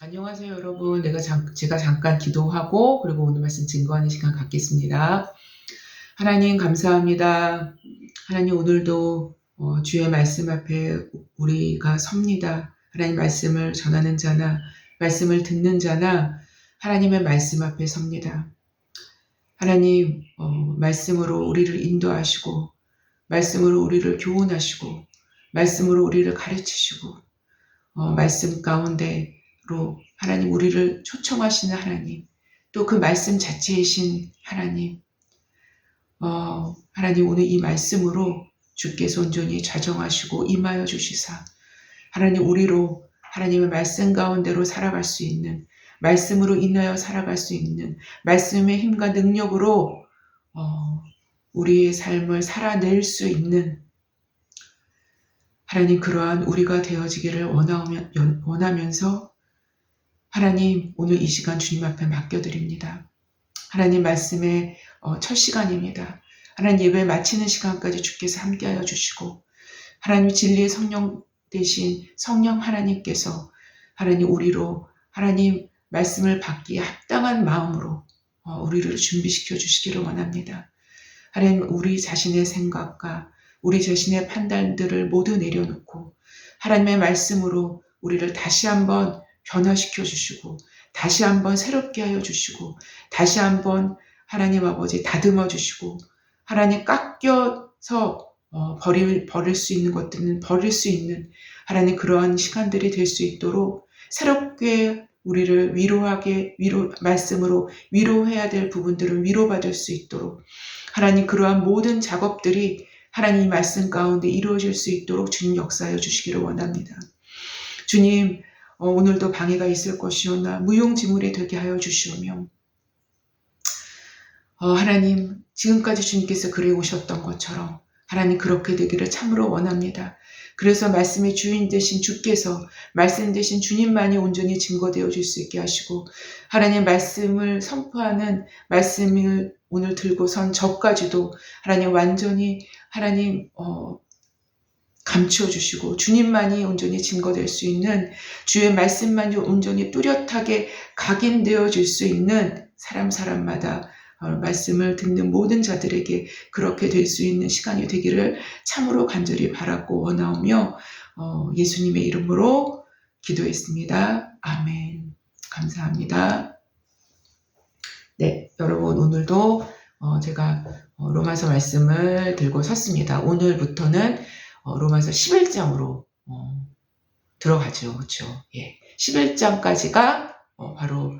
안녕하세요, 여러분. 제가 잠깐 기도하고, 그리고 오늘 말씀 증거하는 시간 갖겠습니다. 하나님, 감사합니다. 하나님, 오늘도 주의 말씀 앞에 우리가 섭니다. 하나님 말씀을 전하는 자나, 말씀을 듣는 자나, 하나님의 말씀 앞에 섭니다. 하나님, 말씀으로 우리를 인도하시고, 말씀으로 우리를 교훈하시고, 말씀으로 우리를 가르치시고, 말씀 가운데로 하나님 우리를 초청하시는 하나님, 또 그 말씀 자체이신 하나님, 하나님 오늘 이 말씀으로 주께서 온전히 좌정하시고 임하여 주시사 하나님 우리로 하나님의 말씀 가운데로 살아갈 수 있는, 말씀으로 인하여 살아갈 수 있는 말씀의 힘과 능력으로 우리의 삶을 살아낼 수 있는 하나님 그러한 우리가 되어지기를 원하면서 하나님 오늘 이 시간 주님 앞에 맡겨드립니다. 하나님 말씀의 첫 시간입니다. 하나님 예배 마치는 시간까지 주께서 함께하여 주시고 하나님 진리의 성령 대신 성령 하나님께서 하나님 우리로 하나님 말씀을 받기에 합당한 마음으로 우리를 준비시켜 주시기를 원합니다. 하나님 우리 자신의 생각과 우리 자신의 판단들을 모두 내려놓고 하나님의 말씀으로 우리를 다시 한번 변화시켜 주시고 다시 한번 새롭게 하여 주시고 다시 한번 하나님 아버지 다듬어 주시고 하나님 깎여서 버릴 수 있는 것들은 버릴 수 있는 하나님 그러한 시간들이 될 수 있도록 새롭게 우리를 말씀으로 위로해야 될 부분들을 위로받을 수 있도록 하나님 그러한 모든 작업들이 하나님 말씀 가운데 이루어질 수 있도록 주님 역사하여 주시기를 원합니다. 주님 오늘도 방해가 있을 것이오나 무용지물이 되게 하여 주시오며 하나님 지금까지 주님께서 그래 오셨던 것처럼 하나님 그렇게 되기를 참으로 원합니다. 그래서 말씀의 주인 되신 주께서 말씀 되신 주님만이 온전히 증거되어 줄 수 있게 하시고 하나님 말씀을 선포하는 말씀을 오늘 들고 선 저까지도 하나님 완전히 하나님 감추어 주시고 주님만이 온전히 증거될 수 있는 주의 말씀만이 온전히 뚜렷하게 각인되어 줄 수 있는 사람마다 말씀을 듣는 모든 자들에게 그렇게 될 수 있는 시간이 되기를 참으로 간절히 바라고 원하오며 예수님의 이름으로 기도했습니다. 아멘. 감사합니다. 네, 여러분 오늘도 제가 로마서 말씀을 들고 섰습니다. 오늘부터는 로마서 11장으로 들어가죠. 그렇죠? 예. 11장까지가 바로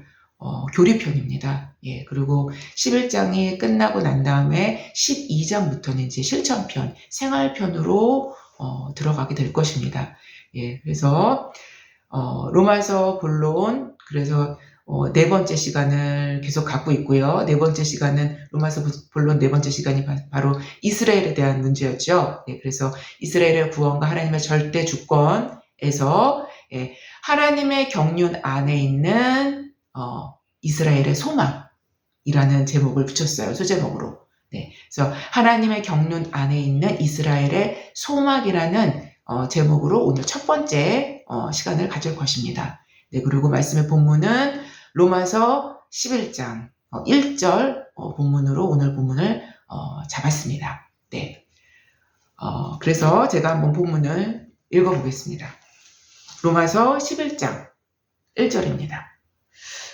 교리편입니다. 예. 그리고 11장이 끝나고 난 다음에 12장부터는 이제 실천편, 생활편으로 들어가게 될 것입니다. 예. 그래서 로마서 본론 그래서 네 번째 시간을 계속 갖고 있고요. 네 번째 시간은 로마서 본론 네 번째 시간이 바로 이스라엘에 대한 문제였죠. 네, 그래서 이스라엘의 구원과 하나님의 절대 주권에서 하나님의 경륜 안에 있는 이스라엘의 소망이라는 제목을 붙였어요. 소제목으로. 네, 그래서 하나님의 경륜 안에 있는 이스라엘의 소망이라는 제목으로 오늘 첫 번째 시간을 가질 것입니다. 네, 그리고 말씀의 본문은 로마서 11장 1절 본문으로 오늘 본문을 잡았습니다. 네, 그래서 제가 한번 본문을 읽어보겠습니다. 로마서 11장 1절입니다.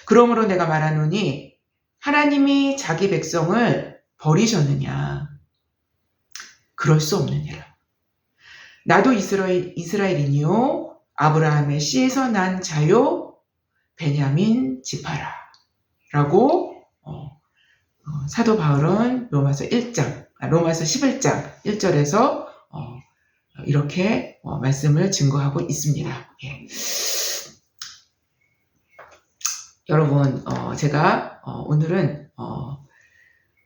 그러므로 내가 말하노니 하나님이 자기 백성을 버리셨느냐? 그럴 수 없느니라. 나도 이스라엘이니요 아브라함의 씨에서 난 자요 베냐민 지파라 라고 사도 바울은 로마서 11장 1절에서 이렇게 말씀을 증거하고 있습니다. 예. 여러분 제가 오늘은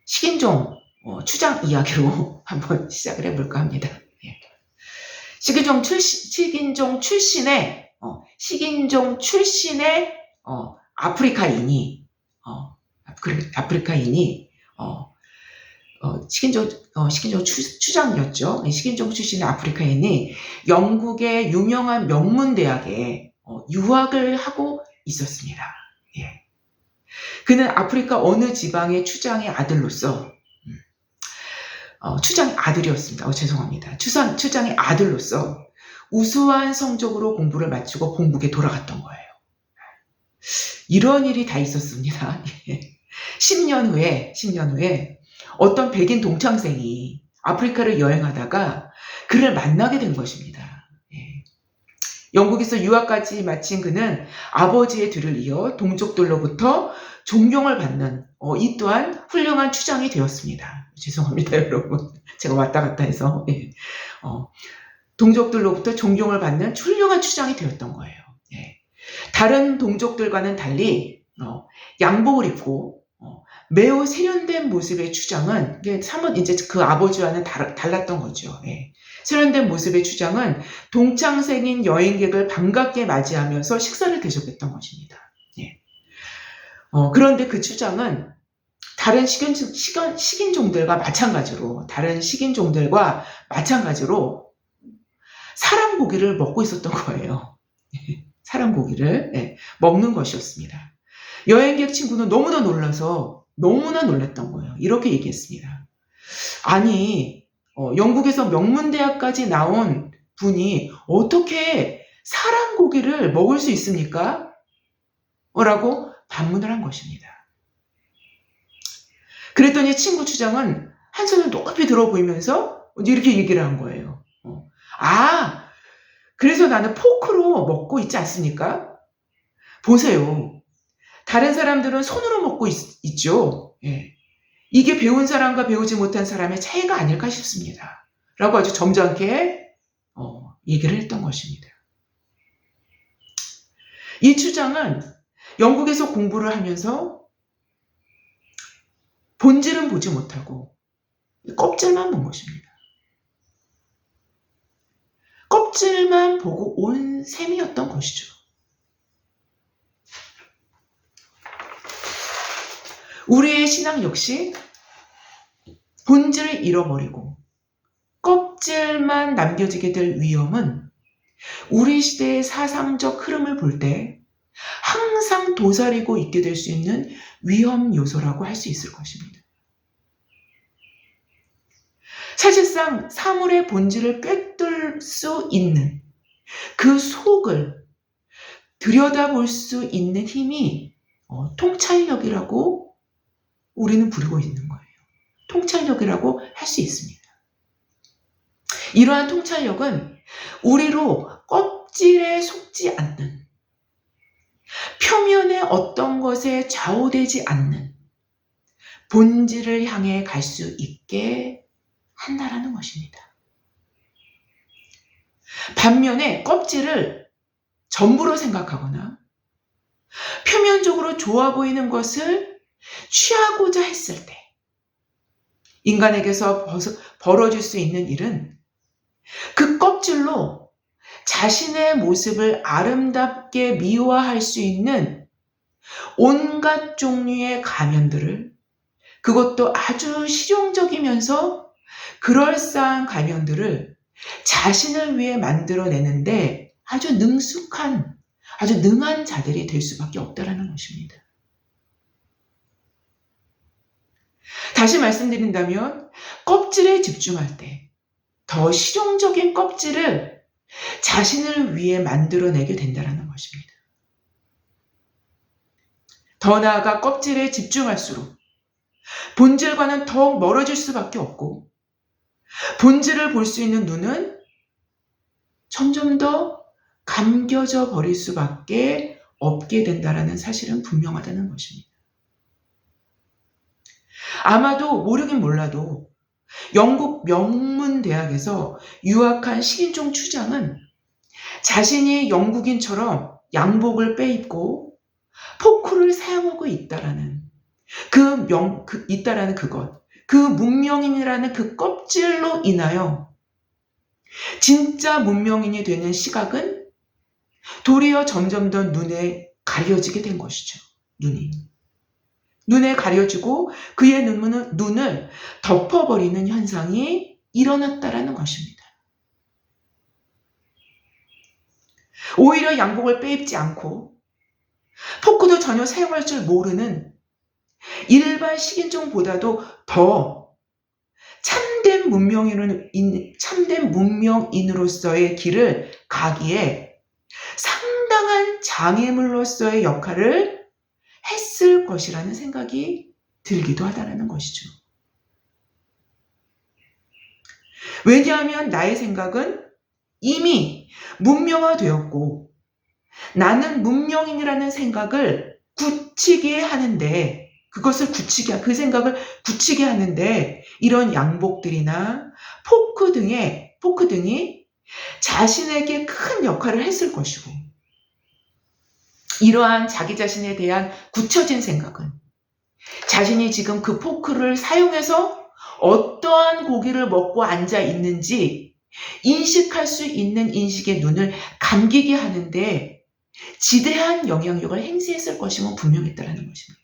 식인종 추장 이야기로 한번 시작을 해볼까 합니다. 예. 식인종 출신의 아프리카인이 식인종 추장이었죠. 식인종 출신의 아프리카인이 영국의 유명한 명문대학에 유학을 하고 있었습니다. 예. 그는 아프리카 어느 지방의 추장의 아들로서 추장의 아들이었습니다. 죄송합니다. 추장의 아들로서 우수한 성적으로 공부를 마치고 본국에 돌아갔던 거예요. 이런 일이 다 있었습니다. 10년 후에 어떤 백인 동창생이 아프리카를 여행하다가 그를 만나게 된 것입니다. 영국에서 유학까지 마친 그는 아버지의 뒤를 이어 동족들로부터 존경을 받는 이 또한 훌륭한 추장이 되었습니다. 죄송합니다, 여러분. 제가 왔다 갔다 해서 동족들로부터 존경을 받는 훌륭한 추장이 되었던 거예요. 다른 동족들과는 달리 양복을 입고 매우 세련된 모습의 추장은 이제 그 아버지와는 달랐던 거죠. 세련된 모습의 추장은 동창생인 여행객을 반갑게 맞이하면서 식사를 대접했던 것입니다. 그런데 그 추장은 다른 식인종들과 마찬가지로 사람 고기를 먹고 있었던 거예요. 사람 고기를 먹는 것이었습니다. 여행객 친구는 너무나 놀랐던 거예요. 이렇게 얘기했습니다. 아니, 영국에서 명문대학까지 나온 분이 어떻게 사람 고기를 먹을 수 있습니까? 라고 반문을 한 것입니다. 그랬더니 친구 추장은 한 손을 높이 들어 보이면서 이렇게 얘기를 한 거예요. 그래서 나는 포크로 먹고 있지 않습니까? 보세요. 다른 사람들은 손으로 먹고 있죠. 이게 배운 사람과 배우지 못한 사람의 차이가 아닐까 싶습니다. 라고 아주 점잖게 얘기를 했던 것입니다. 이 추장은 영국에서 공부를 하면서 본질은 보지 못하고 껍질만 본 것입니다. 껍질만 보고 온 셈이었던 것이죠. 우리의 신앙 역시 본질을 잃어버리고 껍질만 남겨지게 될 위험은 우리 시대의 사상적 흐름을 볼 때 항상 도사리고 있게 될 수 있는 위험 요소라고 할 수 있을 것입니다. 사실상 사물의 본질을 꿰뚫을 수 있는 그 속을 들여다볼 수 있는 힘이 통찰력이라고 우리는 부르고 있는 거예요. 통찰력이라고 할 수 있습니다. 이러한 통찰력은 우리로 껍질에 속지 않는, 표면의 어떤 것에 좌우되지 않는 본질을 향해 갈 수 있게 한다라는 것입니다. 반면에 껍질을 전부로 생각하거나 표면적으로 좋아 보이는 것을 취하고자 했을 때 인간에게서 벌어질 수 있는 일은 그 껍질로 자신의 모습을 아름답게 미화할 수 있는 온갖 종류의 가면들을, 그것도 아주 실용적이면서 그럴싸한 가면들을 자신을 위해 만들어내는데 아주 능한 자들이 될 수밖에 없다라는 것입니다. 다시 말씀드린다면 껍질에 집중할 때 더 실용적인 껍질을 자신을 위해 만들어내게 된다는 것입니다. 더 나아가 껍질에 집중할수록 본질과는 더욱 멀어질 수밖에 없고 본질을 볼 수 있는 눈은 점점 더 감겨져 버릴 수밖에 없게 된다는 사실은 분명하다는 것입니다. 아마도 모르긴 몰라도 영국 명문대학에서 유학한 식인종 추장은 자신이 영국인처럼 양복을 빼입고 포크를 사용하고 있다라는 그 문명인이라는 그 껍질로 인하여 진짜 문명인이 되는 시각은 도리어 점점 더 눈에 가려지게 된 것이죠. 눈에 가려지고 그의 눈을 덮어버리는 현상이 일어났다라는 것입니다. 오히려 양복을 빼입지 않고 포크도 전혀 사용할 줄 모르는 일반 식인종보다도 더 참된 문명인으로서의 길을 가기에 상당한 장애물로서의 역할을 했을 것이라는 생각이 들기도 하다는 것이죠. 왜냐하면 나의 생각은 이미 문명화되었고 나는 문명인이라는 생각을 굳히게 하는데 그 생각을 굳히게 하는데 이런 양복들이나 포크 등이 자신에게 큰 역할을 했을 것이고 이러한 자기 자신에 대한 굳혀진 생각은 자신이 지금 그 포크를 사용해서 어떠한 고기를 먹고 앉아 있는지 인식할 수 있는 인식의 눈을 감기게 하는데 지대한 영향력을 행사했을 것임은 분명했다는 것입니다.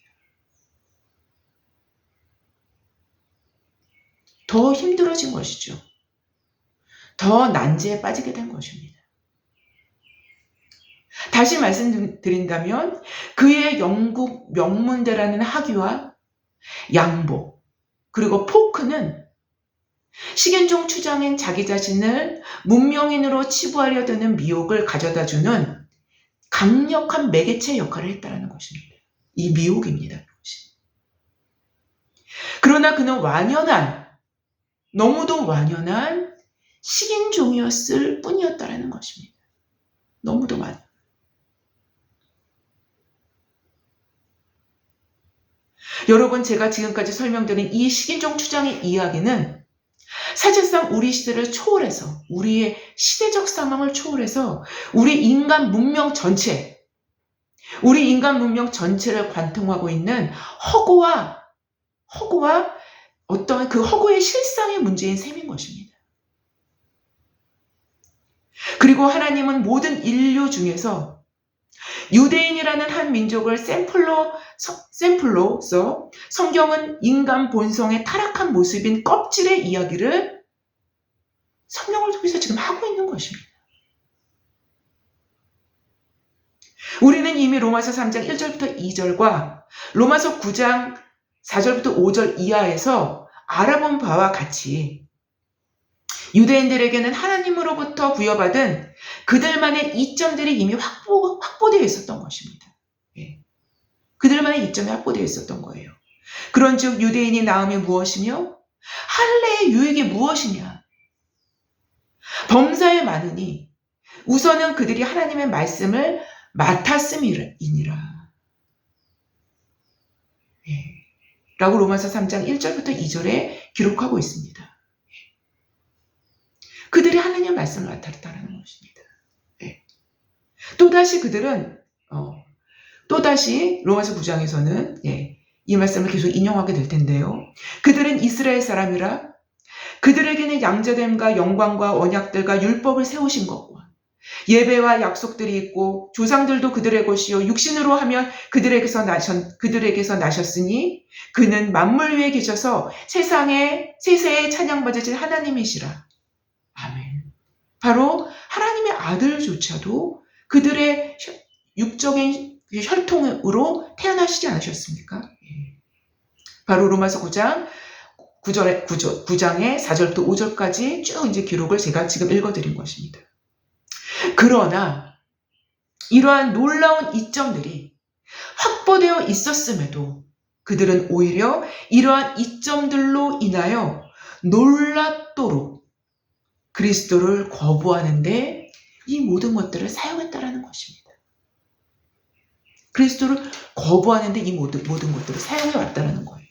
더 힘들어진 것이죠. 더 난제에 빠지게 된 것입니다. 다시 말씀드린다면 그의 영국 명문대라는 학위와 양복 그리고 포크는 식인종 추장인 자기 자신을 문명인으로 치부하려 드는 미혹을 가져다주는 강력한 매개체 역할을 했다는 것입니다. 이 미혹입니다. 그러나 그는 너무도 완연한 식인종이었을 뿐이었다는 것입니다. 너무도 완연. 여러분, 제가 지금까지 설명드린 이 식인종 추장의 이야기는 사실상 우리 시대를 초월해서 우리의 시대적 상황을 초월해서 우리 인간 문명 전체를 관통하고 있는 허구와 어떤 그 허구의 실상의 문제인 셈인 것입니다. 그리고 하나님은 모든 인류 중에서 유대인이라는 한 민족을 샘플로서 성경은 인간 본성의 타락한 모습인 껍질의 이야기를 성경을 통해서 지금 하고 있는 것입니다. 우리는 이미 로마서 3장 1절부터 2절과 로마서 9장 4절부터 5절 이하에서 알아본 바와 같이 유대인들에게는 하나님으로부터 부여받은 그들만의 이점들이 이미 확보되어 있었던 것입니다. 그들만의 이점이 확보되어 있었던 거예요. 그런즉 유대인이 나음이 무엇이며 할례의 유익이 무엇이냐? 범사에 많으니 우선은 그들이 하나님의 말씀을 맡았음이니라. 라고 로마서 3장 1절부터 2절에 기록하고 있습니다. 그들이 하나님의 말씀을 맡았다는 것입니다. 또다시 그들은 로마서 9장에서는 이 말씀을 계속 인용하게 될 텐데요. 그들은 이스라엘 사람이라 그들에게는 양자됨과 영광과 언약들과 율법을 세우신 것과 예배와 약속들이 있고 조상들도 그들의 것이요 육신으로 하면 그들에게서 나셨으니 그는 만물 위에 계셔서 세세에 찬양받으실 하나님이시라. 아멘. 바로 하나님의 아들조차도 그들의 육적인 혈통으로 태어나시지 않으셨습니까? 바로 로마서 9장의 4절부터 5절까지 쭉 이제 기록을 제가 지금 읽어드린 것입니다. 그러나 이러한 놀라운 이점들이 확보되어 있었음에도 그들은 오히려 이러한 이점들로 인하여 놀랍도록 그리스도를 거부하는데 이 모든 것들을 사용했다라는 것입니다. 그리스도를 거부하는데 이 모든 것들을 사용해왔다는 거예요.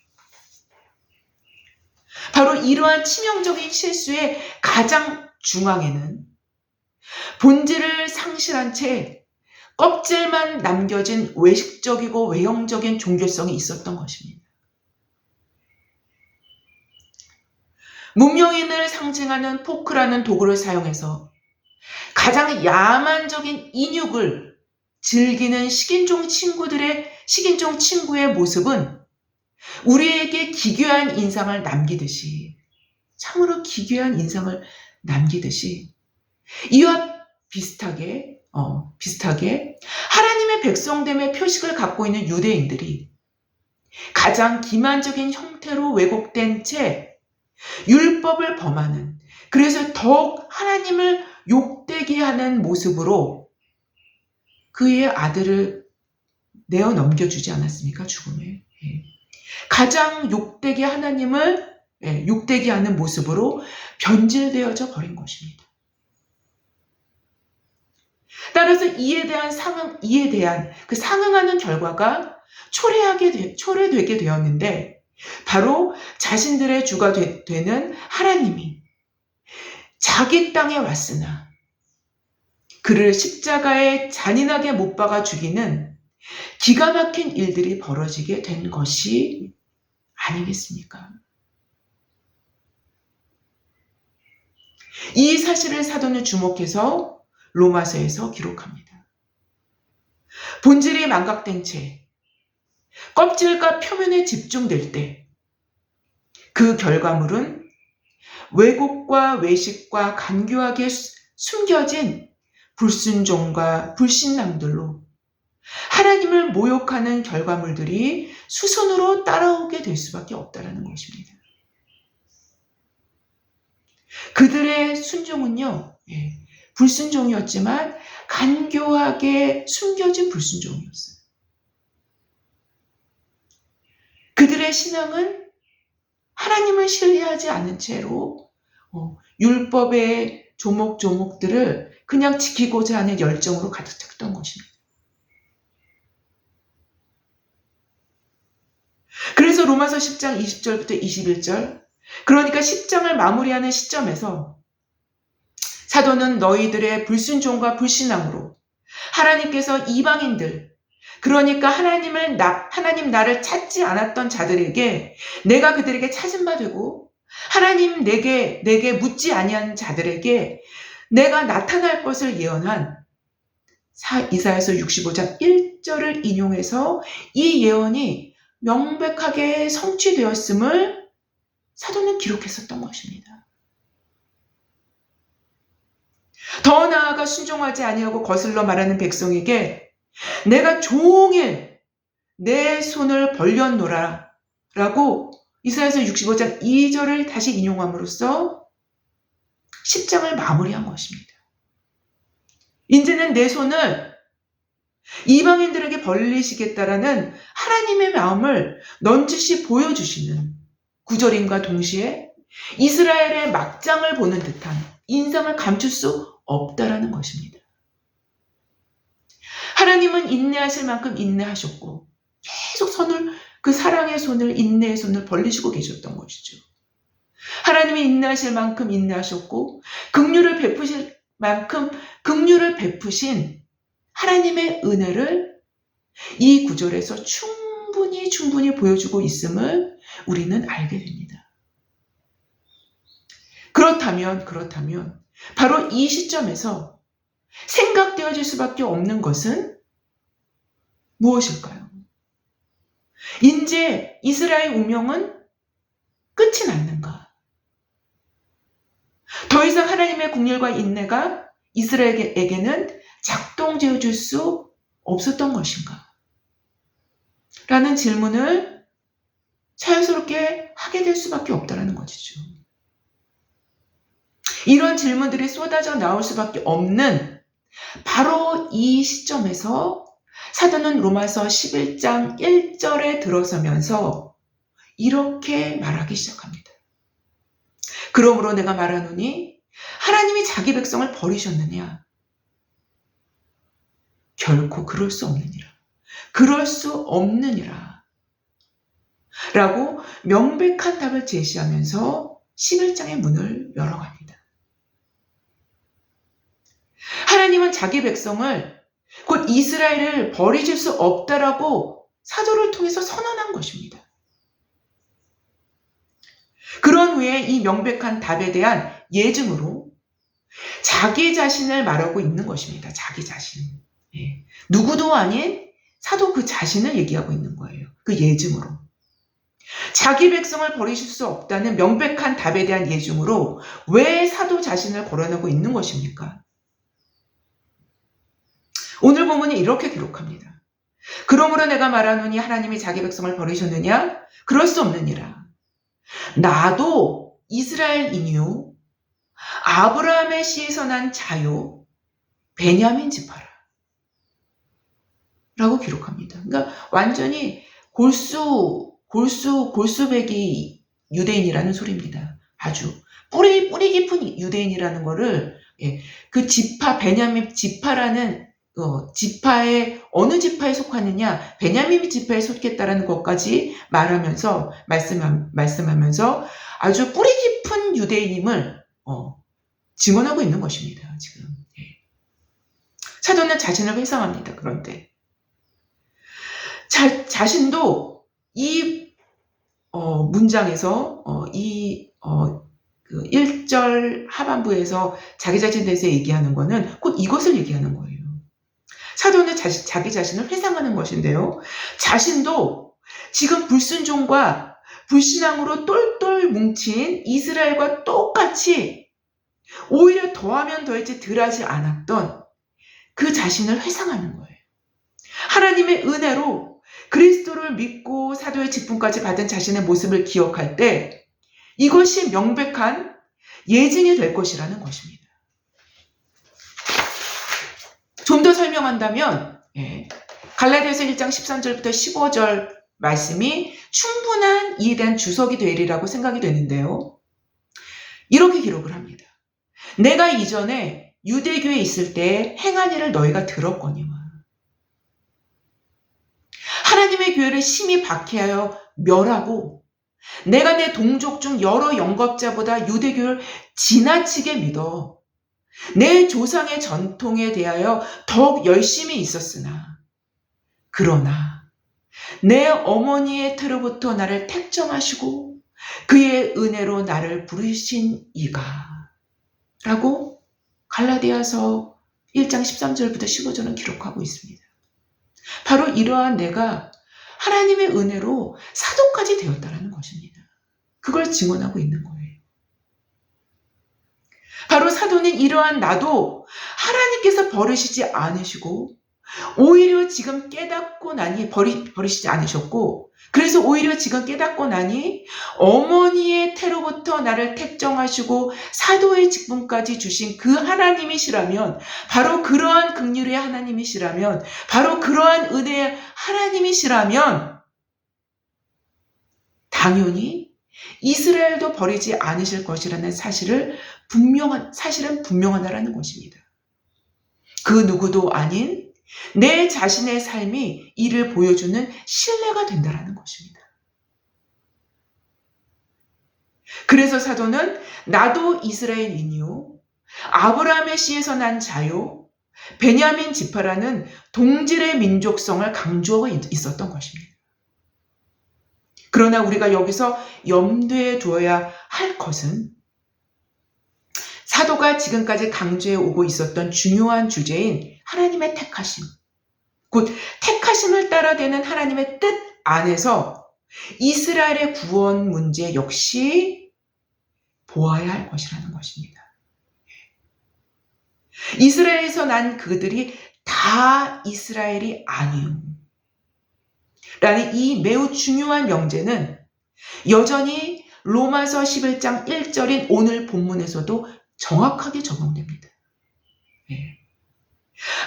바로 이러한 치명적인 실수의 가장 중앙에는 본질을 상실한 채 껍질만 남겨진 외식적이고 외형적인 종교성이 있었던 것입니다. 문명인을 상징하는 포크라는 도구를 사용해서 가장 야만적인 인육을 즐기는 식인종 친구의 모습은 우리에게 기괴한 인상을 남기듯이 참으로 기괴한 인상을 남기듯이 이와 비슷하게 비슷하게 하나님의 백성됨의 표식을 갖고 있는 유대인들이 가장 기만적인 형태로 왜곡된 채 율법을 범하는, 그래서 더욱 하나님을 욕되게 하는 모습으로 그의 아들을 내어 넘겨주지 않았습니까? 죽음에. 가장 욕되게 하나님을 욕되게 하는 모습으로 변질되어져 버린 것입니다. 따라서 이에 대한 그 상응하는 결과가 초래되게 되었는데, 바로 자신들의 주가 되는 하나님이 자기 땅에 왔으나 그를 십자가에 잔인하게 못 박아 죽이는 기가 막힌 일들이 벌어지게 된 것이 아니겠습니까? 이 사실을 사도는 주목해서 로마서에서 기록합니다. 본질이 망각된 채 껍질과 표면에 집중될 때 그 결과물은 왜곡과 외식과 간교하게 숨겨진 불순종과 불신앙들로 하나님을 모욕하는 결과물들이 수순으로 따라오게 될 수밖에 없다는 것입니다. 그들의 순종은요, 불순종이었지만 간교하게 숨겨진 불순종이었어요. 그들의 신앙은 하나님을 신뢰하지 않은 채로 율법의 조목조목들을 그냥 지키고자 하는 열정으로 가득 찼던 것입니다. 그래서 로마서 10장 20절부터 21절, 그러니까 10장을 마무리하는 시점에서 사도는 너희들의 불순종과 불신앙으로 하나님께서 이방인들, 그러니까 하나님 나를 찾지 않았던 자들에게 내가 그들에게 찾은 바 되고, 하나님 내게 묻지 아니한 자들에게 내가 나타날 것을 예언한 이사야서 65장 1절을 인용해서 이 예언이 명백하게 성취되었음을 사도는 기록했었던 것입니다. 더 나아가 순종하지 아니하고 거슬러 말하는 백성에게 내가 종일 내 손을 벌렸노라 라고 이사야서 65장 2절을 다시 인용함으로써 10장을 마무리한 것입니다. 이제는 내 손을 이방인들에게 벌리시겠다라는 하나님의 마음을 넌지시 보여주시는 구절임과 동시에 이스라엘의 막장을 보는 듯한 인상을 감출 수 없다라는 것입니다. 하나님은 인내하실 만큼 인내하셨고 계속 그 사랑의 손을, 인내의 손을 벌리시고 계셨던 것이죠. 하나님이 인내하실 만큼 인내하셨고 긍휼을 베푸실 만큼 긍휼을 베푸신 하나님의 은혜를 이 구절에서 충분히 보여주고 있음을 우리는 알게 됩니다. 그렇다면 바로 이 시점에서 생각되어질 수밖에 없는 것은 무엇일까요? 이제 이스라엘 운명은 끝이 났는가? 더 이상 하나님의 긍휼과 인내가 이스라엘에게는 작동되어 줄 수 없었던 것인가? 라는 질문을 자연스럽게 하게 될 수밖에 없다는 것이죠. 이런 질문들이 쏟아져 나올 수밖에 없는 바로 이 시점에서 사도는 로마서 11장 1절에 들어서면서 이렇게 말하기 시작합니다. 그러므로 내가 말하노니 하나님이 자기 백성을 버리셨느냐? 결코 그럴 수 없느니라. 그럴 수 없느니라. 라고 명백한 답을 제시하면서 11장의 문을 열어갑니다. 하나님은 자기 백성을, 곧 이스라엘을 버리실 수 없다라고 사도를 통해서 선언한 것입니다. 그런 후에 이 명백한 답에 대한 예증으로 자기 자신을 말하고 있는 것입니다. 자기 자신. 누구도 아닌 사도 그 자신을 얘기하고 있는 거예요. 그 예증으로. 자기 백성을 버리실 수 없다는 명백한 답에 대한 예증으로 왜 사도 자신을 거론하고 있는 것입니까? 오늘 본문이 이렇게 기록합니다. 그러므로 내가 말하노니 하나님이 자기 백성을 버리셨느냐? 그럴 수 없느니라. 나도 이스라엘이니요 아브라함의 씨에서 난 자요 베냐민 지파라 라고 기록합니다. 그러니까 완전히 골수배기 유대인이라는 소리입니다. 아주 뿌리 깊은 유대인이라는 거를, 그 지파, 베냐민 지파라는 지파의 어느 지파에 속하느냐, 베냐민 지파에 속했다라는 것까지 말씀하면서 아주 뿌리 깊은 유대인임을 증언하고 있는 것입니다. 지금 사도는 자신을 회상합니다. 그런데 자신도 이 문장에서 그 1절 하반부에서 자기 자신에 대해서 얘기하는 거는 곧 이것을 얘기하는 거예요. 사도는 자기 자신을 회상하는 것인데요. 자신도 지금 불순종과 불신앙으로 똘똘 뭉친 이스라엘과 똑같이 오히려 더하면 더했지 덜하지 않았던 그 자신을 회상하는 거예요. 하나님의 은혜로 그리스도를 믿고 사도의 직분까지 받은 자신의 모습을 기억할 때 이것이 명백한 예증이 될 것이라는 것입니다. 좀 더 설명한다면 갈라디아서 1장 13절부터 15절 말씀이 충분한 이에 대한 주석이 되리라고 생각이 되는데요. 이렇게 기록을 합니다. 내가 이전에 유대교에 있을 때 행한 일을 너희가 들었거니와 하나님의 교회를 심히 박해하여 멸하고 내가 내 동족 중 여러 영겁자보다 유대교를 지나치게 믿어 내 조상의 전통에 대하여 더욱 열심히 있었으나 그러나 내 어머니의 태로부터 나를 택정하시고 그의 은혜로 나를 부르신 이가 라고 갈라디아서 1장 13절부터 15절은 기록하고 있습니다. 바로 이러한 내가 하나님의 은혜로 사도까지 되었다는 것입니다. 그걸 증언하고 있는 거예요. 바로 사도는 이러한 나도 하나님께서 버리시지 않으시고 오히려 지금 깨닫고 나니 버리시지 않으셨고 그래서 오히려 지금 깨닫고 나니 어머니의 태로부터 나를 택정하시고 사도의 직분까지 주신 그 하나님이시라면 바로 그러한 긍휼의 하나님이시라면 바로 그러한 은혜의 하나님이시라면 당연히 이스라엘도 버리지 않으실 것이라는 사실은 분명하다라는 것입니다. 그 누구도 아닌 내 자신의 삶이 이를 보여주는 신뢰가 된다라는 것입니다. 그래서 사도는 나도 이스라엘인이요 아브라함의 씨에서 난 자요 베냐민 지파라는 동질의 민족성을 강조하고 있었던 것입니다. 그러나 우리가 여기서 염두에 두어야 할 것은 사도가 지금까지 강조해 오고 있었던 중요한 주제인 하나님의 택하심, 곧 택하심을 따라되는 하나님의 뜻 안에서 이스라엘의 구원 문제 역시 보아야 할 것이라는 것입니다. 이스라엘에서 난 그들이 다 이스라엘이 아니요. 라는 이 매우 중요한 명제는 여전히 로마서 11장 1절인 오늘 본문에서도 정확하게 적용됩니다.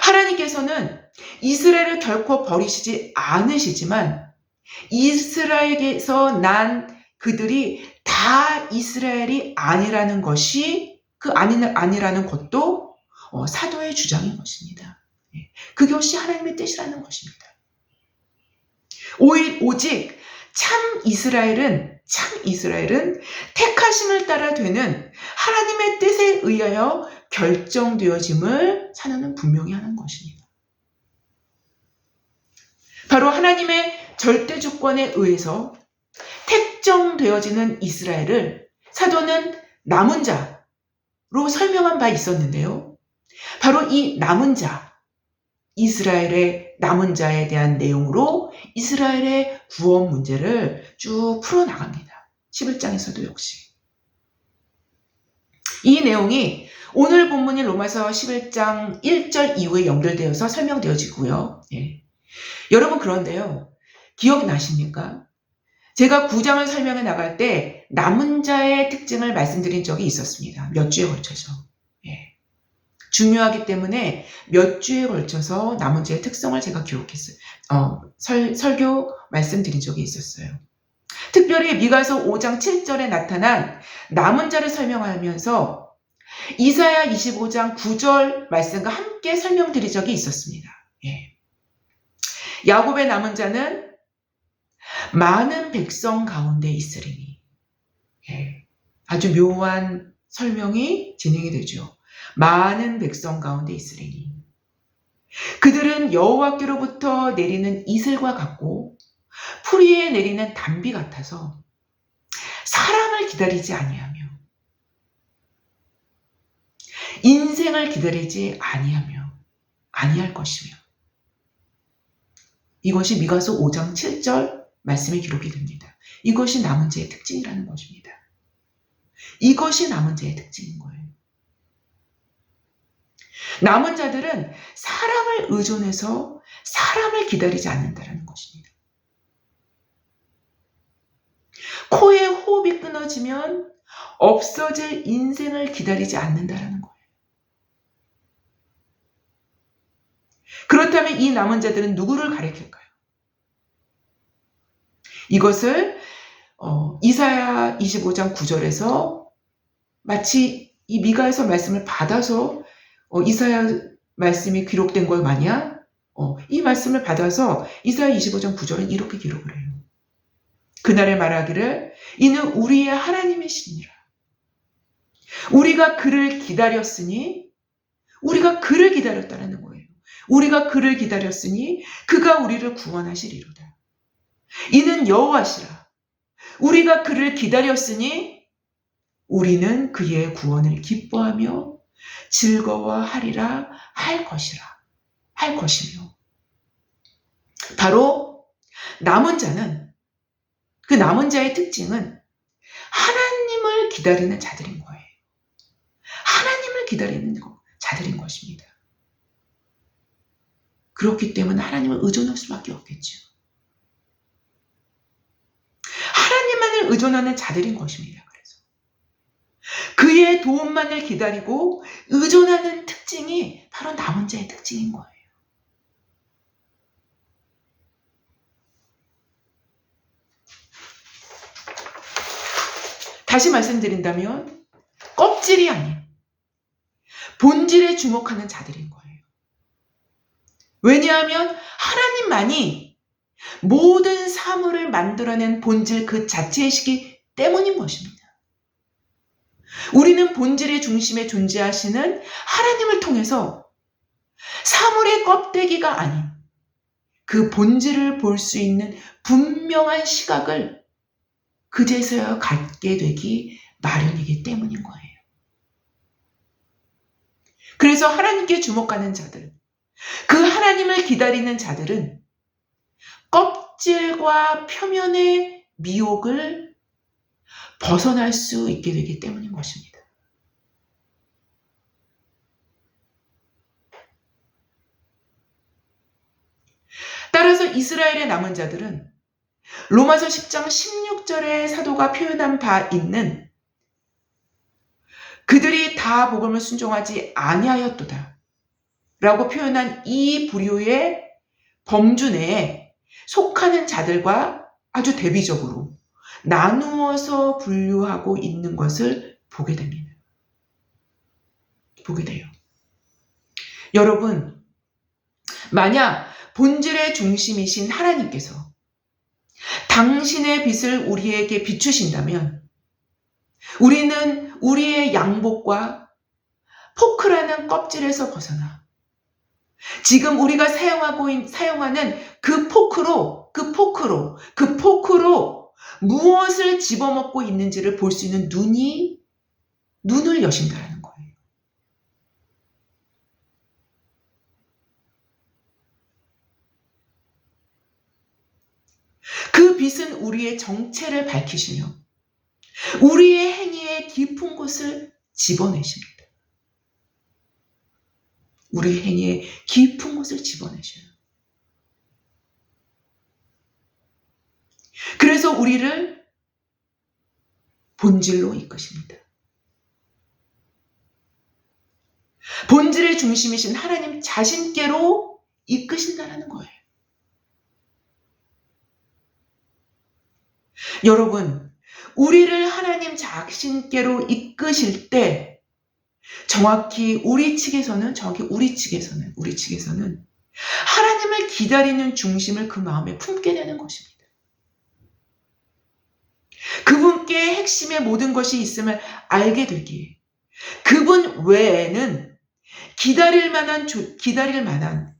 하나님께서는 이스라엘을 결코 버리시지 않으시지만 이스라엘에서 난 그들이 다 이스라엘이 아니라는 것이 아니라는 것도 사도의 주장인 것입니다. 그것이 하나님의 뜻이라는 것입니다. 오직 참 이스라엘은 택하심을 따라 되는 하나님의 뜻에 의하여 결정되어짐을 사도는 분명히 하는 것입니다. 바로 하나님의 절대 주권에 의해서 택정되어지는 이스라엘을 사도는 남은 자로 설명한 바 있었는데요. 바로 이 남은 자, 이스라엘의 남은 자에 대한 내용으로 이스라엘의 구원 문제를 쭉 풀어나갑니다. 11장에서도 역시. 이 내용이 오늘 본문인 로마서 11장 1절 이후에 연결되어서 설명되어지고요. 예. 여러분 그런데요. 기억나십니까? 제가 9장을 설명해 나갈 때 남은 자의 특징을 말씀드린 적이 있었습니다. 몇 주에 걸쳐서. 예. 중요하기 때문에 몇 주에 걸쳐서 남은 자의 특성을 제가 기록했어요. 설교 말씀드린 적이 있었어요. 특별히 미가서 5장 7절에 나타난 남은 자를 설명하면서 이사야 25장 9절 말씀과 함께 설명드린 적이 있었습니다. 예. 야곱의 남은 자는 많은 백성 가운데 있으리니. 예. 아주 묘한 설명이 진행이 되죠. 많은 백성 가운데 있으리니. 그들은 여호와께로부터 내리는 이슬과 같고 풀 위에 내리는 단비 같아서 사람을 기다리지 아니하며 인생을 기다리지 아니할 것이며. 이것이 미가서 5장 7절 말씀에 기록이 됩니다. 이것이 남은 자의 특징이라는 것입니다. 이것이 남은 자의 특징인 거예요. 남은 자들은 사람을 의존해서 사람을 기다리지 않는다는 것입니다. 코에 호흡이 끊어지면 없어질 인생을 기다리지 않는다는 거예요. 그렇다면 이 남은 자들은 누구를 가리킬까요? 이것을 이사야 25장 9절에서 마치 이 미가에서 말씀을 받아서 이사야 말씀이 기록된 걸 마냥 이 말씀을 받아서 이사야 25장 9절은 이렇게 기록을 해요. 그날에 말하기를 이는 우리의 하나님이시니라. 우리가 그를 기다렸으니 우리가 그를 기다렸다는 거예요. 우리가 그를 기다렸으니 그가 우리를 구원하시리로다. 이는 여호와시라. 우리가 그를 기다렸으니 우리는 그의 구원을 기뻐하며 즐거워하리라 할 것이며. 바로 남은 자는, 그 남은 자의 특징은 하나님을 기다리는 자들인 거예요. 하나님을 기다리는 자들인 것입니다. 그렇기 때문에 하나님을 의존할 수밖에 없겠죠. 하나님만을 의존하는 자들인 것입니다. 그래서 그의 도움만을 기다리고 의존하는 특징이 바로 남은 자의 특징인 거예요. 다시 말씀드린다면 껍질이 아닌 본질에 주목하는 자들인 거예요. 왜냐하면 하나님만이 모든 사물을 만들어낸 본질 그 자체이시기 때문인 것입니다. 우리는 본질의 중심에 존재하시는 하나님을 통해서 사물의 껍데기가 아닌 그 본질을 볼 수 있는 분명한 시각을 그제서야 갖게 되기 마련이기 때문인 거예요. 그래서 하나님께 주목하는 자들, 그 하나님을 기다리는 자들은 껍질과 표면의 미혹을 벗어날 수 있게 되기 때문인 것입니다. 따라서 이스라엘의 남은 자들은 로마서 10장 16절에 사도가 표현한 바 있는 그들이 다 복음을 순종하지 아니하였도다 라고 표현한 이 부류의 범주 내에 속하는 자들과 아주 대비적으로 나누어서 분류하고 있는 것을 보게 됩니다. 보게 돼요. 여러분, 만약 본질의 중심이신 하나님께서 당신의 빛을 우리에게 비추신다면 우리는 우리의 양복과 포크라는 껍질에서 벗어나 지금 우리가 사용하는 그 포크로 무엇을 집어먹고 있는지를 볼 수 있는 눈을 여신다라는 거예요. 그 빛은 우리의 정체를 밝히시며 우리의 행위의 깊은 곳을 집어내십니다. 우리 행위의 깊은 곳을 집어내셔요. 그래서 우리를 본질로 이끄십니다. 본질의 중심이신 하나님 자신께로 이끄신다는 거예요. 여러분, 우리를 하나님 자신께로 이끄실 때 정확히 우리 측에서는 하나님을 기다리는 중심을 그 마음에 품게 되는 것입니다. 그분께 핵심의 모든 것이 있음을 알게 되기에 그분 외에는 기다릴 만한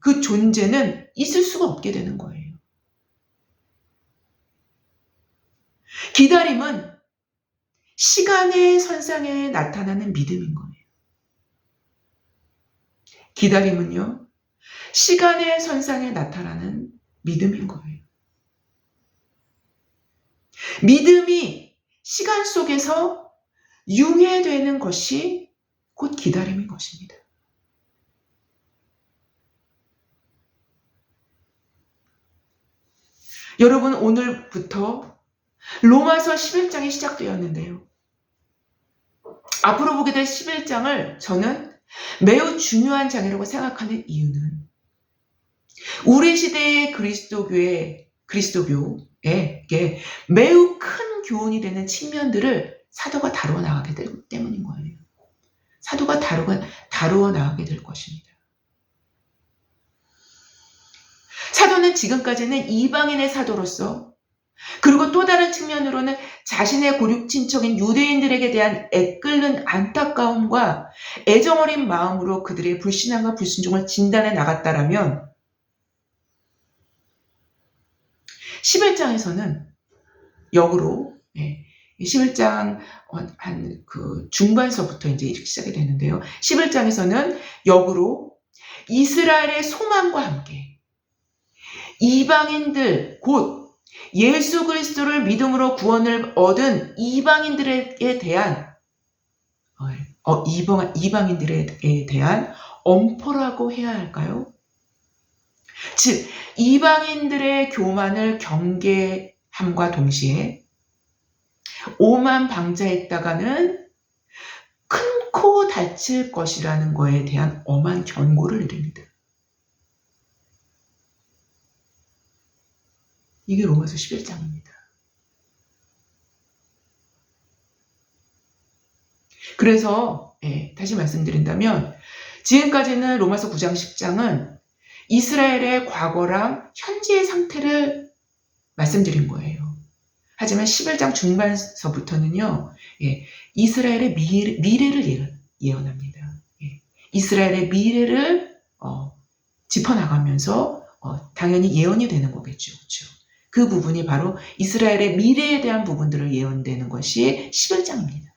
그 존재는 있을 수가 없게 되는 거예요. 기다림은 시간의 선상에 나타나는 믿음인 거예요. 기다림은요, 시간의 선상에 나타나는 믿음인 거예요. 믿음이 시간 속에서 융해되는 것이 곧 기다림인 것입니다. 여러분, 오늘부터 로마서 11장이 시작되었는데요. 앞으로 보게 될 11장을 저는 매우 중요한 장이라고 생각하는 이유는 우리 시대의 그리스도교에게 매우 큰 교훈이 되는 측면들을 사도가 다루어 나가게 되기 때문인 거예요. 사도가 다루어 나가게 될 것입니다. 사도는 지금까지는 이방인의 사도로서, 그리고 또 다른 측면으로는 자신의 고륙 친척인 유대인들에게 대한 애끓는 안타까움과 애정어린 마음으로 그들의 불신앙과 불순종을 진단해 나갔다라면 11장에서는 역으로 11장 한 그 중반서부터 이제 이렇게 시작이 되는데요. 11장에서는 역으로 이스라엘의 소망과 함께 이방인들, 곧 예수 그리스도를 믿음으로 구원을 얻은 이방인들에 대한 이방인들에 대한 엄포라고 해야 할까요? 즉 이방인들의 교만을 경계함과 동시에 오만 방자했다가는 큰 코 다칠 것이라는 거에 대한 엄한 경고를 내립니다. 이게 로마서 11장입니다. 그래서 다시 말씀드린다면 지금까지는 로마서 9장 10장은 이스라엘의 과거랑 현재의 상태를 말씀드린 거예요. 하지만 11장 중반서부터는요, 이스라엘의 미래를 예언합니다. 이스라엘의 미래를 짚어나가면서 당연히 예언이 되는 거겠죠. 그렇죠? 그 부분이 바로 이스라엘의 미래에 대한 부분들을 예언되는 것이 11장입니다.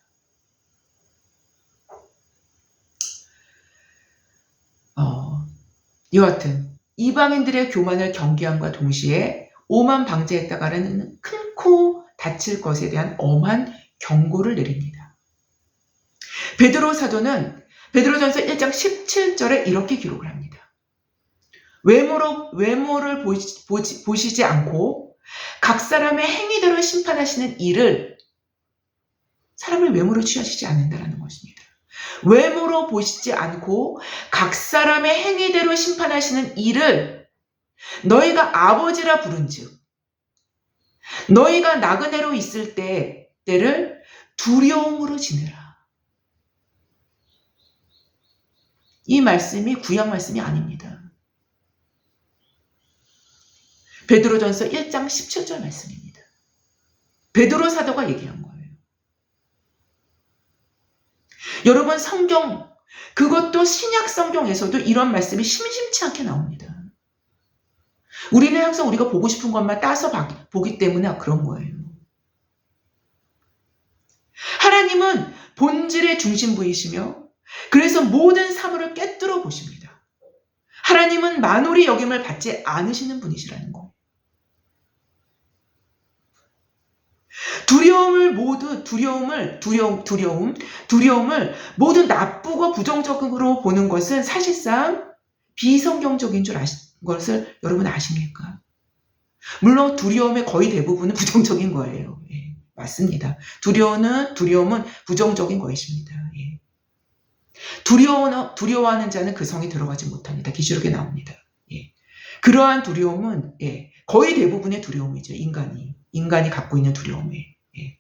여하튼 이방인들의 교만을 경계함과 동시에 오만 방자했다가는 큰 코 다칠 것에 대한 엄한 경고를 내립니다. 베드로 사도는 베드로전서 1장 17절에 이렇게 기록을 합니다. 외모를 보시지 않고 각 사람의 행위대로 심판하시는 일을, 사람을 외모로 취하시지 않는다는 것입니다. 외모로 보시지 않고 각 사람의 행위대로 심판하시는 일을 너희가 아버지라 부른즉 너희가 나그네로 있을 때를 두려움으로 지내라. 이 말씀이 구약 말씀이 아닙니다. 베드로전서 1장 17절 말씀입니다. 베드로 사도가 얘기한 거예요. 여러분, 성경, 그것도 신약 성경에서도 이런 말씀이 심심치 않게 나옵니다. 우리는 항상 우리가 보고 싶은 것만 따서 보기 때문에 그런 거예요. 하나님은 본질의 중심부이시며 그래서 모든 사물을 꿰뚫어 보십니다. 하나님은 만홀히 여김을 받지 않으시는 분이시라는 거. 두려움을 모두 나쁘고 부정적으로 보는 것은 사실상 비성경적인 것을 여러분 아십니까? 물론 두려움의 거의 대부분은 부정적인 거예요. 예, 맞습니다. 두려움은 부정적인 것입니다. 예. 두려워하는 자는 그 성에 들어가지 못합니다. 계시록에 나옵니다. 예. 그러한 두려움은 거의 대부분의 두려움이죠. 인간이 갖고 있는 두려움에. 예.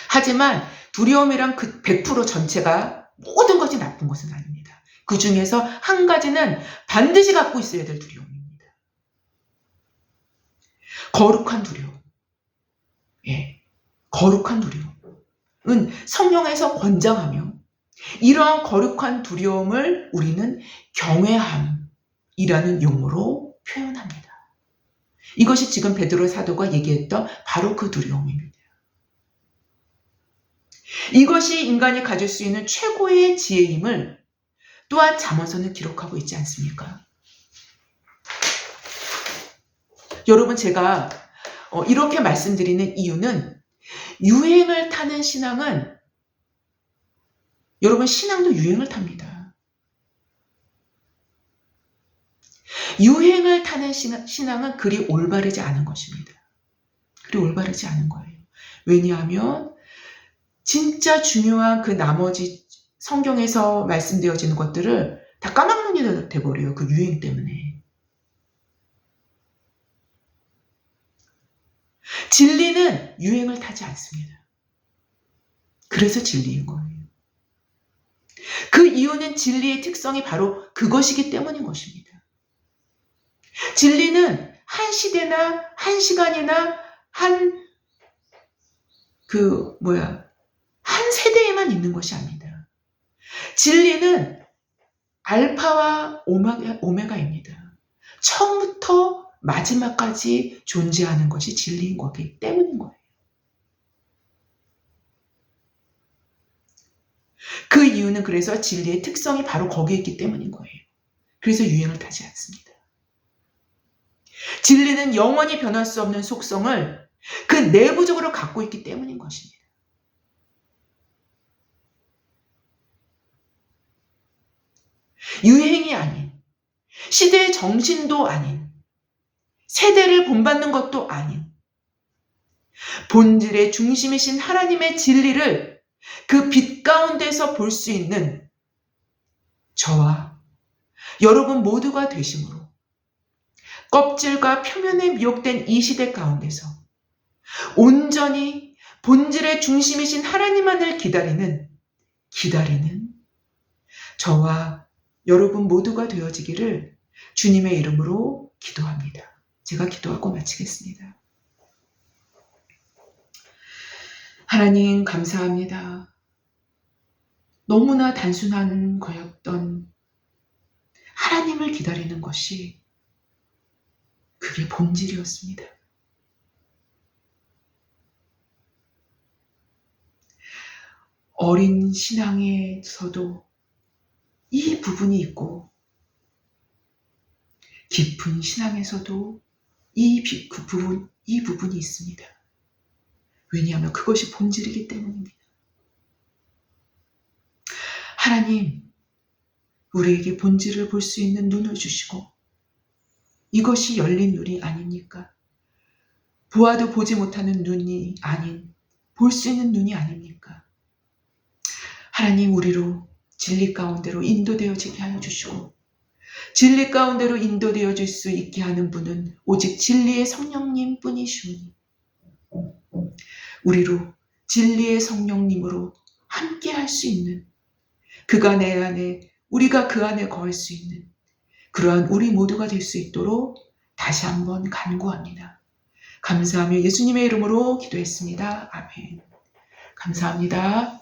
하지만 두려움이란 그 100% 전체가 모든 것이 나쁜 것은 아닙니다. 그 중에서 한 가지는 반드시 갖고 있어야 될 두려움입니다. 거룩한 두려움. 예. 거룩한 두려움은 성령에서 권장하며 이러한 거룩한 두려움을 우리는 경외함이라는 용어로 표현합니다. 이것이 지금 베드로 사도가 얘기했던 바로 그 두려움입니다. 이것이 인간이 가질 수 있는 최고의 지혜임을 또한 잠언서는 기록하고 있지 않습니까? 여러분, 제가 이렇게 말씀드리는 이유는 유행을 타는 신앙은 여러분, 신앙도 유행을 탑니다. 유행을 타는 신앙은 그리 올바르지 않은 것입니다. 그리 올바르지 않은 거예요. 왜냐하면 진짜 중요한 그 나머지 성경에서 말씀되어지는 것들을 다 까막눈이 돼버려요. 그 유행 때문에. 진리는 유행을 타지 않습니다. 그래서 진리인 거예요. 그 이유는 진리의 특성이 바로 그것이기 때문인 것입니다. 진리는 한 시대나 한 시간이나 한 세대에만 있는 것이 아닙니다. 진리는 알파와 오메가입니다. 처음부터 마지막까지 존재하는 것이 진리인 거기 때문인 거예요. 그 이유는 그래서 진리의 특성이 바로 거기에 있기 때문인 거예요. 그래서 유행을 타지 않습니다. 진리는 영원히 변할 수 없는 속성을 그 내부적으로 갖고 있기 때문인 것입니다. 유행이 아닌, 시대의 정신도 아닌, 세대를 본받는 것도 아닌, 본질의 중심이신 하나님의 진리를 그 빛 가운데서 볼 수 있는 저와 여러분 모두가 되심으로 껍질과 표면에 미혹된 이 시대 가운데서 온전히 본질의 중심이신 하나님만을 기다리는 저와 여러분 모두가 되어지기를 주님의 이름으로 기도합니다. 제가 기도하고 마치겠습니다. 하나님, 감사합니다. 너무나 단순한 거였던 하나님을 기다리는 것이 그게 본질이었습니다. 어린 신앙에서도 이 부분이 있고 깊은 신앙에서도 이 부분이 있습니다. 왜냐하면 그것이 본질이기 때문입니다. 하나님, 우리에게 본질을 볼 수 있는 눈을 주시고 이것이 열린 눈이 아닙니까? 보아도 보지 못하는 눈이 아닌 볼 수 있는 눈이 아닙니까? 하나님, 우리로 진리 가운데로 인도되어지게 하여 주시고 진리 가운데로 인도되어질 수 있게 하는 분은 오직 진리의 성령님 뿐이시오니 우리로 진리의 성령님으로 함께 할 수 있는 그가 내 안에 우리가 그 안에 거할 수 있는 그러한 우리 모두가 될 수 있도록 다시 한번 간구합니다. 감사하며 예수님의 이름으로 기도했습니다. 아멘. 감사합니다.